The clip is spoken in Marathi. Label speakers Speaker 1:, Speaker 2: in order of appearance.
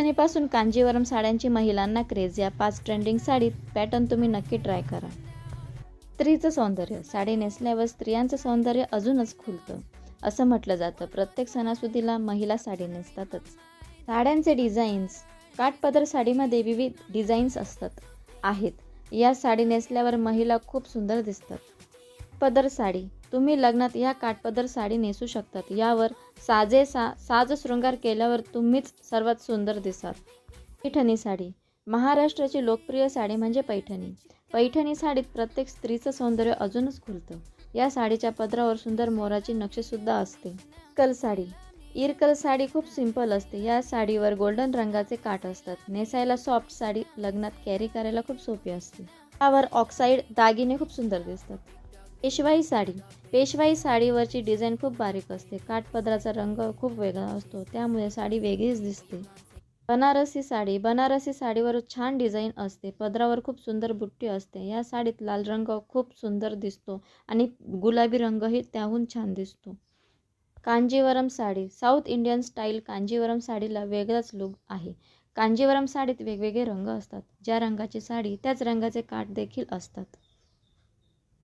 Speaker 1: पैठणीपासून कांजीवरम साड्यांची महिलांना क्रेज. या 5 ट्रेंडिंग साडीत पॅटर्न तुम्ही नक्की ट्राय करा. स्त्रीचं सौंदर्य. साडी नेसल्यावर स्त्रियांचं सौंदर्य अजूनच खुलतं असं म्हटलं जातं. प्रत्येक सणासुदीला महिला साडी नेसतातच. साड्यांचे डिझाईन्स. काठपदर साडीमध्ये विविध डिझाईन्स आहेत. या साडी नेसल्यावर महिला खूप सुंदर दिसतात. पदर साडी. तुम्ही लग्नात या काठपदर साडी नेसू शकतात. यावर साज शृंगार केल्यावर तुम्हीच सर्वात सुंदर दिसाल. पैठणी साडी. महाराष्ट्राची लोकप्रिय साडी म्हणजे पैठणी. पैठणी साडीत प्रत्येक स्त्रीचं सौंदर्य अजूनच खुलतं. या साडीच्या पदरावर सुंदर मोराची नक्षीसुद्धा असते. इरकल साडी. इरकल साडी खूप सिंपल असते. या साडीवर गोल्डन रंगाचे काठ असतात. नेसायला सॉफ्ट. साडी लग्नात कॅरी करायला खूप सोपी असते. त्यावर ऑक्साईड दागिने खूप सुंदर दिसतात. पेशवाई साडी. पेशवाई साडीवरची डिझाईन खूप बारीक असते. काठपदराचा रंग खूप वेगळा असतो, त्यामुळे साडी वेगळीच दिसते. बनारसी साडी. बनारसी साडीवर छान डिझाईन असते. पदरावर खूप सुंदर बुट्टी असते. या साडीत लाल रंग खूप सुंदर दिसतो आणि गुलाबी रंगही त्याहून छान दिसतो. Kanjivaram sari. South Indian style Kanjivaram साडीला वेगळाच लुक आहे. कांजीवरम साडीत वेगवेगळे रंग असतात. ज्या रंगाची साडी त्याच रंगाचे काठ देखील असतात.